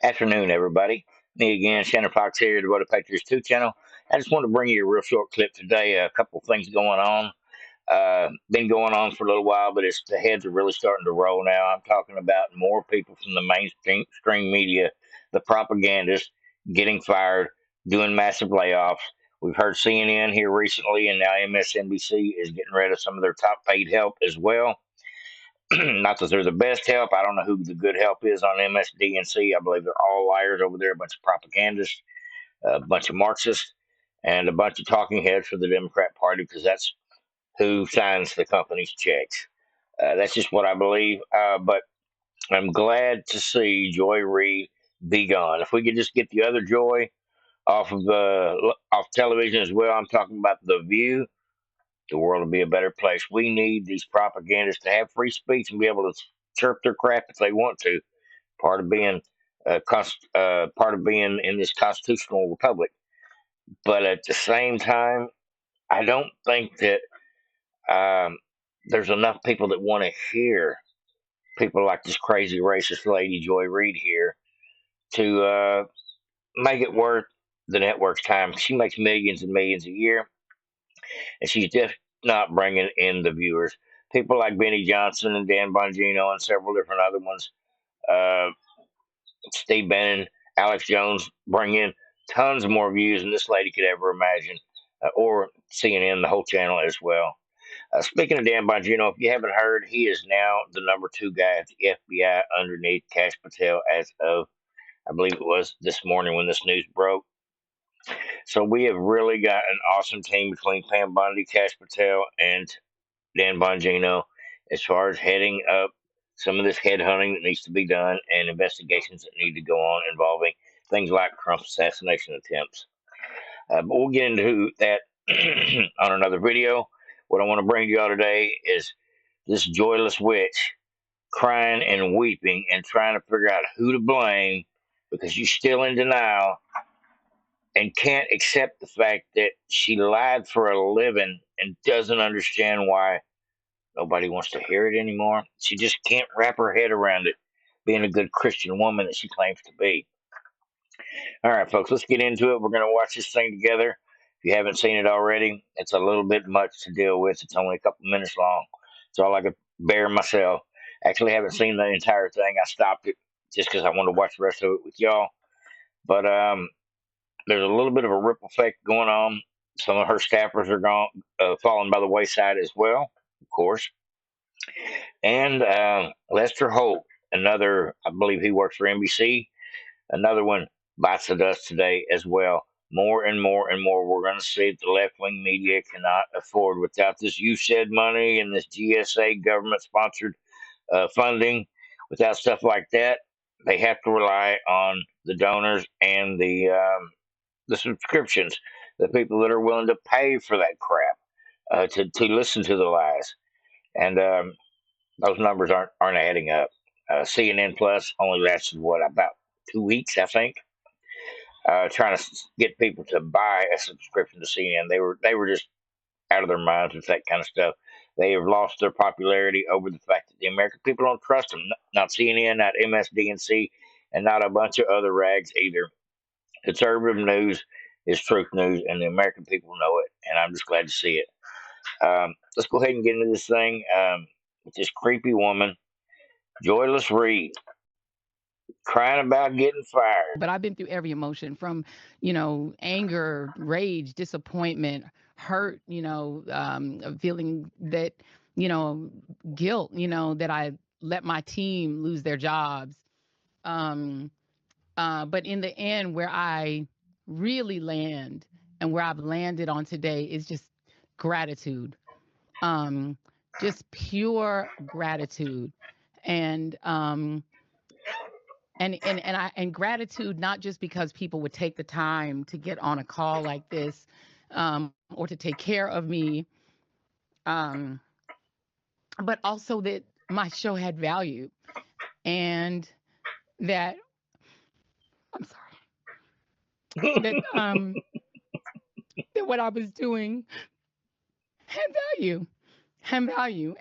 Afternoon, everybody. Me again, Shannon Fox here, the Road to Patriots 2 channel. I just wanted to bring you a real short clip today. A couple of things going on. Been going on for a little while, but the heads are really starting to roll now. I'm talking about more people from the mainstream media, the propagandists, getting fired, doing massive layoffs. We've heard CNN here recently, and now MSNBC is getting rid of some of their top paid help as well. Not that they're the best help. I don't know who the good help is on MSDNC. I believe they're all liars over there, a bunch of propagandists, a bunch of Marxists, and a bunch of talking heads for the Democrat Party because that's who signs the company's checks. That's just what I believe. But I'm glad to see Joy Reid be gone. If we could just get the other Joy off television as well, I'm talking about The View, the world will be a better place. We need these propagandists to have free speech and be able to chirp their crap if they want to. Part of being part of being in this constitutional republic. But at the same time, I don't think that um, there's enough people that want to hear people like this crazy racist lady Joy Reid here to make it worth the network's time. She makes millions and millions a year, and she's just not bringing in the viewers. People like Benny Johnson and Dan Bongino and several different other ones, uh, Steve Bannon, Alex Jones, bring in tons more views than this lady could ever imagine, or CNN, the whole channel as well. Speaking of Dan Bongino, if you haven't heard, he is now the number two guy at the FBI underneath Cash Patel as of, I believe it was this morning when this news broke. So we have really got an awesome team between Pam Bondi, Cash Patel, and Dan Bongino as far as heading up some of this headhunting that needs to be done and investigations that need to go on involving things like Trump assassination attempts. But we'll get into that on another video. What I want to bring to y'all today is this joyless witch crying and weeping and trying to figure out who to blame because she's still in denial and can't accept the fact that she lied for a living and doesn't understand why nobody wants to hear it anymore. She just can't wrap her head around it, being a good Christian woman that she claims to be. All right, folks, let's get into it. We're going to watch this thing together. If you haven't seen it already, it's a little bit much to deal with. It's only a couple minutes long. It's all I could bear myself. Actually, haven't seen the entire thing. I stopped it just because I wanted to watch the rest of it with y'all. But there's a little bit of a ripple effect going on. Some of her staffers are gone, falling by the wayside as well, of course. And Lester Holt, another, I believe he works for NBC, another one bites the dust today as well. More and more and more we're going to see that the left wing media cannot afford without this USAID money and this GSA government sponsored funding. Without stuff like that, they have to rely on the donors and the subscriptions, the people that are willing to pay for that crap to listen to the lies. And those numbers aren't adding up. CNN Plus only lasted what about 2 weeks, I think, trying to get people to buy a subscription to CNN. They were just out of their minds with that kind of stuff. They have lost their popularity over the fact that the American people don't trust them. Not CNN, not MSDNC, and not a bunch of other rags either. Conservative news is truth news, and the American people know it. And I'm just glad to see it. Let's go ahead and get into this thing with this creepy woman, Joyless Reed, crying about getting fired. But I've been through every emotion from, anger, rage, disappointment, hurt, feeling that, you know, guilt, that I let my team lose their jobs. Um, but in the end, where I really land and where I've landed on today is just gratitude, um, just pure gratitude. And, and gratitude, not just because people would take the time to get on a call like this, or to take care of me, um, but also that my show had value, and that, I'm sorry, that that what I was doing had value,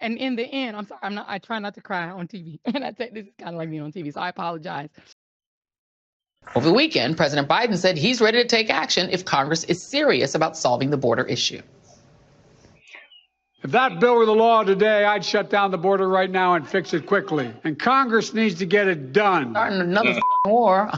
and in the end, I'm sorry, I try not to cry on TV, and I think this is kind of like being on TV, so I apologize. Over the weekend, President Biden said he's ready to take action if Congress is serious about solving the border issue. If that bill were the law today, I'd shut down the border right now and fix it quickly. And Congress needs to get it done. Starting another war.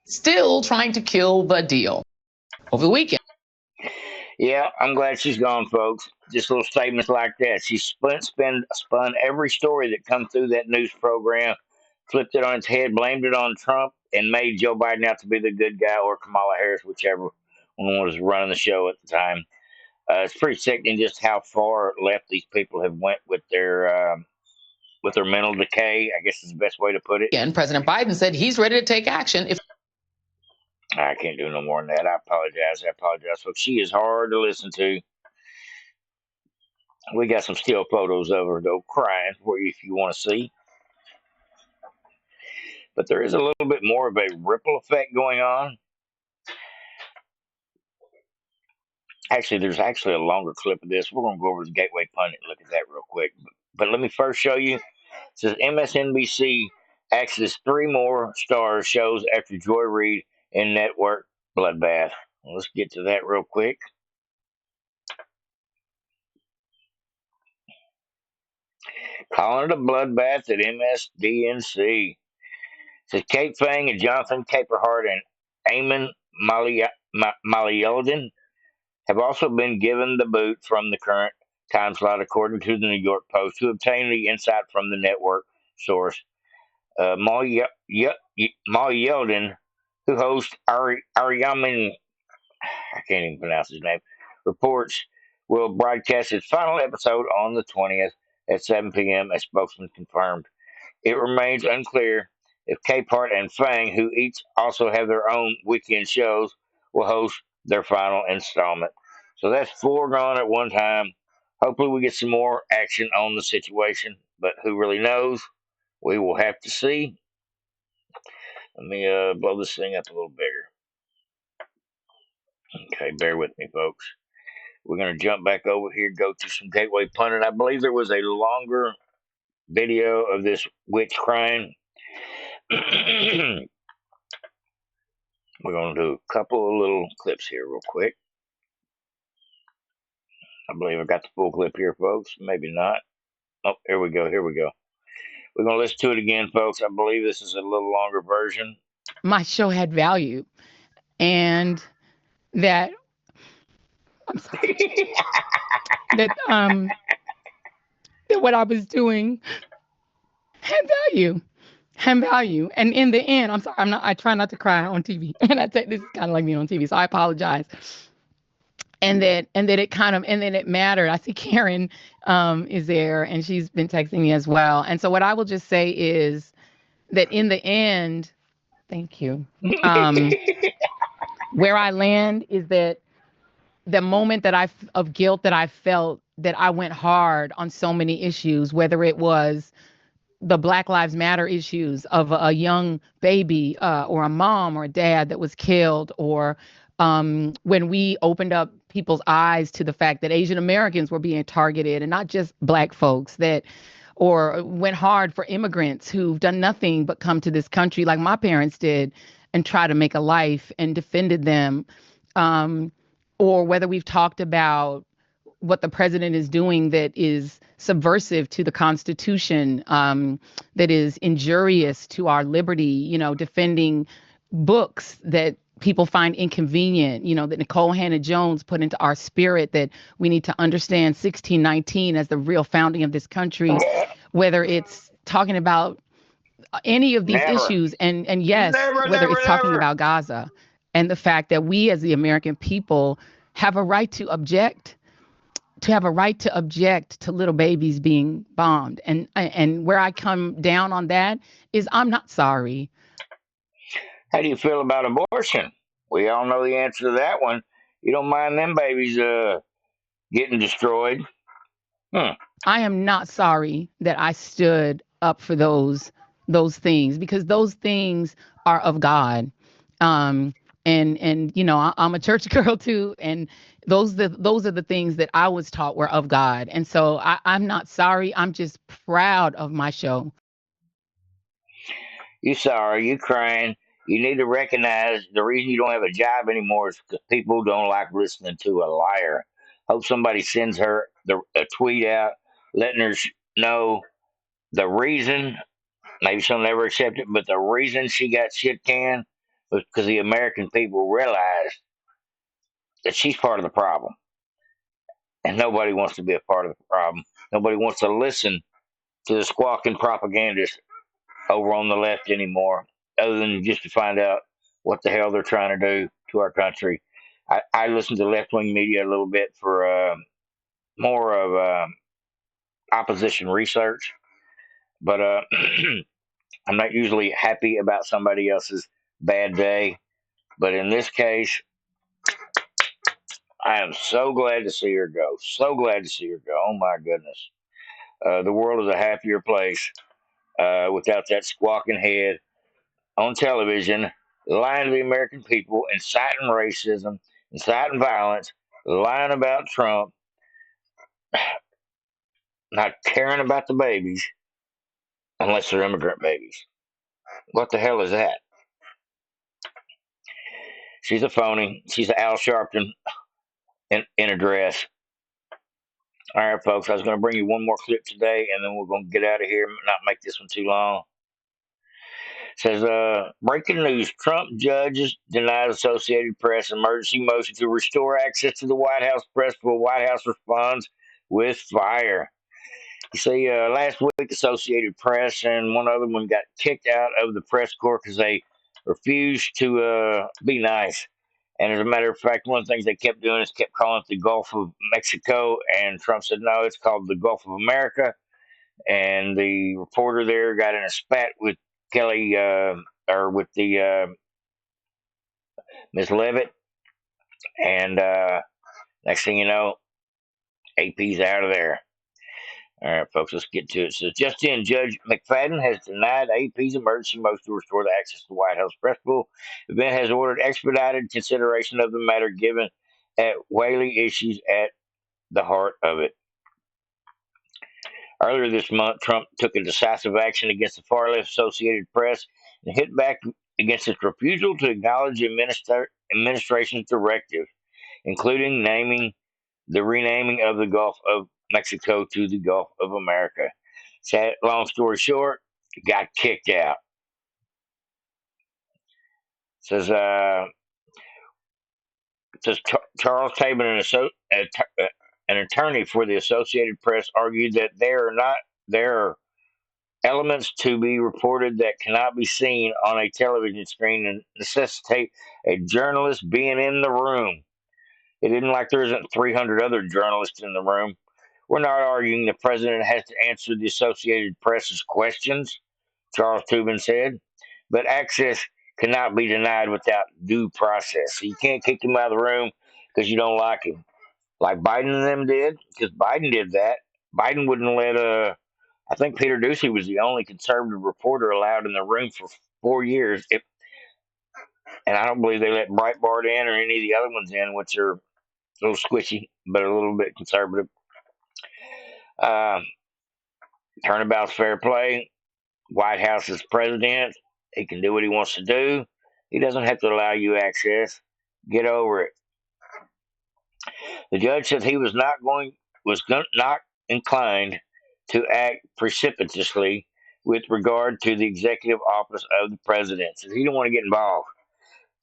Still trying to kill the deal. Over the weekend. Yeah, I'm glad she's gone, folks. Just little statements like that. She spun every story that come through that news program, flipped it on its head, blamed it on Trump, and made Joe Biden out to be the good guy, or Kamala Harris, whichever one was running the show at the time. It's pretty sickening just how far left these people have went with their mental decay, I guess is the best way to put it. Again, President Biden said he's ready to take action if. I can't do no more than that. I apologize. So she is hard to listen to. We got some still photos of her, though, crying for you if you want to see. But there is a little bit more of a ripple effect going on. Actually, there's actually a longer clip of this. We're going to go over the Gateway Pundit and look at that real quick. But let me first show you. It says MSNBC accesses 3 more stars shows after Joy Reid in network bloodbath. Well, let's get to that real quick. Calling it a bloodbath at MSDNC. It says Kate Fang and Jonathan Caperhart and Eamon Maliyeldin have also been given the boot from the current time slot, according to the New York Post, who obtained the insight from the network source. Maliyeldin, who hosts Ariyamin, I can't even pronounce his name, reports will broadcast its final episode on the 20th at 7 p.m., a spokesman confirmed. It remains unclear if Capehart and Fang, who each also have their own weekend shows, will host their final installment. So that's 4 gone at one time. Hopefully we get some more action on the situation, but who really knows? We will have to see. Let me blow this thing up a little bigger. Okay, bear with me, folks. We're going to jump back over here, go to some Gateway Pundit. I believe there was a longer video of this witch crying. We're going to do a couple of little clips here real quick. I believe I got the full clip here, folks. Maybe not. Oh, here we go. We're going to listen to it again, folks. I believe this is a little longer version. My show had value, and that I'm sorry, that that what I was doing had value. And in the end, I'm sorry, I try not to cry on TV. And I think this is kind of like being on TV, so I apologize. And that it mattered. I see Karen is there, and she's been texting me as well. And so what I will just say is that in the end, thank you. Where I land is that the moment of guilt that I felt, that I went hard on so many issues, whether it was the Black Lives Matter issues of a young baby or a mom or a dad that was killed, or when we opened up people's eyes to the fact that Asian Americans were being targeted and not just Black folks, or went hard for immigrants who've done nothing but come to this country like my parents did and try to make a life and defended them, or whether we've talked about what the president is doing that is subversive to the Constitution, that is injurious to our liberty, defending books that people find inconvenient, that Nicole Hannah-Jones put into our spirit, that we need to understand 1619 as the real founding of this country, whether it's talking about any of these issues, and yes, whether it's talking about Gaza, and the fact that we as the American people have a right to object to little babies being bombed. And where I come down on that is I'm not sorry. How do you feel about abortion? We all know the answer to that one. You don't mind them babies getting destroyed. I am not sorry that I stood up for those things, because those things are of God. And I'm a church girl too, and those are the things that I was taught were of God. And so I'm not sorry. I'm just proud of my show. You sorry, you crying. You need to recognize the reason you don't have a job anymore is because people don't like listening to a liar. Hope somebody sends her a tweet out letting her know the reason. Maybe she'll never accept it, but the reason she got shit canned was because the American people realized that she's part of the problem. And nobody wants to be a part of the problem. Nobody wants to listen to the squawking propagandists over on the left anymore, other than just to find out what the hell they're trying to do to our country. I listen to left wing media a little bit for more of opposition research, but I'm not usually happy about somebody else's bad day. But in this case, I am so glad to see her go. So glad to see her go. Oh my goodness. The world is a happier place without that squawking head on television, lying to the American people, inciting racism, inciting violence, lying about Trump, not caring about the babies unless they're immigrant babies. What the hell is that? She's a phony. She's an Al Sharpton in a dress. All right, folks, I was going to bring you one more clip today, and then we're going to get out of here, not make this one too long. Says, breaking news, Trump judges denied Associated Press emergency motion to restore access to the White House press before White House responds with fire. You see, last week, Associated Press and one other one got kicked out of the press corps because they refused to be nice. And as a matter of fact, one of the things they kept doing is kept calling it the Gulf of Mexico. And Trump said, no, it's called the Gulf of America. And the reporter there got in a spat with Kelly, or with the Miss Levitt. And next thing you know, AP's out of there. All right, folks, let's get to it. So, just in, Judge McFadden has denied AP's emergency motion to restore the access to the White House press pool. The event has ordered expedited consideration of the matter given at Whaley issues at the heart of it. Earlier this month, Trump took a decisive action against the far left Associated Press and hit back against its refusal to acknowledge the administration's directive, including the renaming of the Gulf of Mexico to the Gulf of America. Long story short, got kicked out. Says Charles Tabin, an attorney for the Associated Press, argued that there are elements to be reported that cannot be seen on a television screen and necessitate a journalist being in the room. It isn't like there isn't 300 other journalists in the room. We're not arguing the president has to answer the Associated Press's questions, Charles Tubin said, but access cannot be denied without due process. So you can't kick him out of the room because you don't like him, like Biden and them did, because Biden did that. Biden wouldn't let I think Peter Doocy was the only conservative reporter allowed in the room for 4 years. And I don't believe they let Breitbart in or any of the other ones in, which are a little squishy, but a little bit conservative. Turnabout's fair play. White House is president. He can do what he wants to do. He doesn't have to allow you access. Get over it. The judge said he was not inclined to act precipitously with regard to the executive office of the president. So he didn't want to get involved.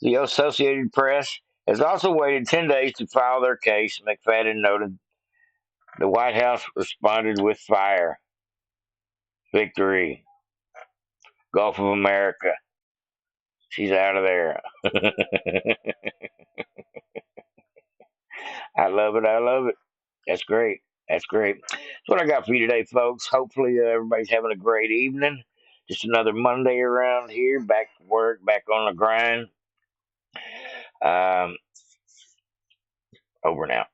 The Associated Press has also waited 10 days to file their case. McFadden noted the White House responded with fire. Victory. Gulf of America. She's out of there. I love it. I love it. That's great. That's great. That's what I got for you today, folks. Hopefully, everybody's having a great evening. Just another Monday around here. Back to work, back on the grind. Over now.